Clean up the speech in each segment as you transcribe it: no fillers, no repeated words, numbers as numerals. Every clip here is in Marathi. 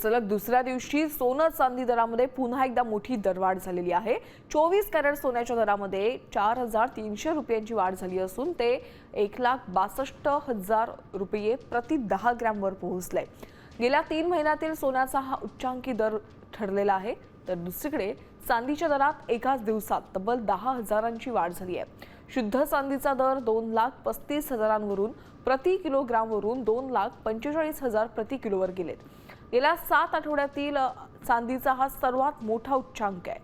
सलग दुसऱ्या दिवशी सोनं चांदी दरामध्ये पुन्हा एकदा मोठी दरवाढ झालेली आहे। 24 कॅरेट सोन्याच्या दरामध्ये 4,300 रुपयांची वाढ झाली असून ते 1,62,000 रुपये प्रति 10 ग्रॅमवर पोहोचले। गेल्या 3 महिन्यातील सोन्याचा हा उच्चांकी दर ठरलेला आहे। तर दुसरीकडे चांदीच्या दरात एकाच दिवसात तब्बल 10,000ची वाढ झाली आहे। शुद्ध चांदीचा दर 2,35,000वरून प्रति किलोग्रामवरून 2,45,000 प्रति किलोवर गेलेत। गेल्या 7 आठवड्यातील चांदीचा हा सर्वात मोठा उच्चांक आहे।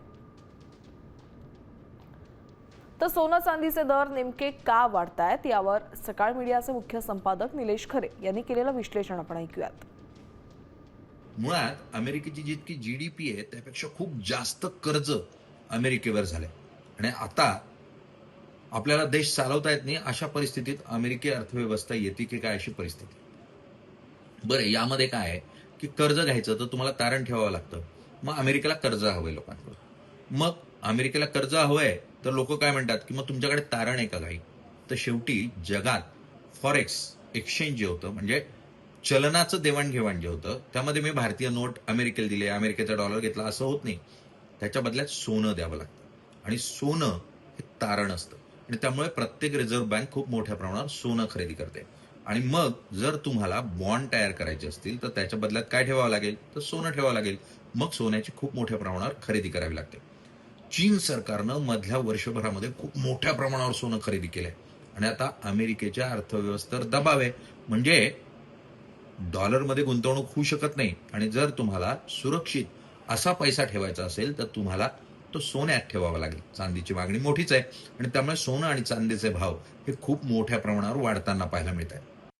तर सोनं चांदीचे दर नेमके का वाढतायत यावर सकाळ मीडियाचे मुख्य संपादक निलेश खरे यांनी केलेलं विश्लेषण आपण ऐकूयात। मुळात अमेरिकेची जितकी जीडीपी आहे त्यापेक्षा खूप जास्त कर्ज अमेरिकेवर झाले आणि आता आपल्याला देश चालवता येत नाही अशा परिस्थितीत अमेरिकी अर्थव्यवस्था येते की काय अशी परिस्थिती। बरं, यामध्ये काय आहे की कर्ज घ्यायचं तर तुम्हाला तारण ठेवावं लागतं। मग अमेरिकेला कर्ज हवंय लोकांकडून। मग अमेरिकेला कर्ज हवंय तर लोक काय म्हणतात की मग तुमच्याकडे तारण आहे का काही? तर शेवटी जगात फॉरेक्स एक्सचेंज जे होतं म्हणजे चलनाचं देवाणघेवाण जे होतं त्यामध्ये मी भारतीय नोट अमेरिकेला दिले, अमेरिकेचा डॉलर घेतला असं होत नाही। त्याच्या बदल्यात सोनं द्यावं लागतं आणि सोनं हे तारण असतं आणि त्यामुळे प्रत्येक रिझर्व्ह बँक खूप मोठ्या प्रमाणावर सोनं खरेदी करते। आणि मग जर तुम्हाला बॉन्ड तयार करायचे असतील तर त्याच्या बदल्यात काय ठेवावं लागेल? तर सोनं ठेवावं लागेल। मग सोन्याची खूप मोठ्या प्रमाणावर खरेदी करावी लागते। चीन सरकारनं मधल्या वर्षभरामध्ये खूप मोठ्या प्रमाणावर सोनं खरेदी केलंय आणि आता अमेरिकेच्या अर्थव्यवस्थेवर दबाव आहे। म्हणजे डॉलरमध्ये गुंतवणूक होऊ शकत नाही आणि जर तुम्हाला सुरक्षित असा पैसा ठेवायचा असेल तर तुम्हाला तो सोन्यात ठेवावा लागेल। चांदीची मागणी मोठीच आहे आणि त्यामुळे सोनं आणि चांदीचे भाव हे खूप मोठ्या प्रमाणावर वाढताना पाहायला मिळत आहेत।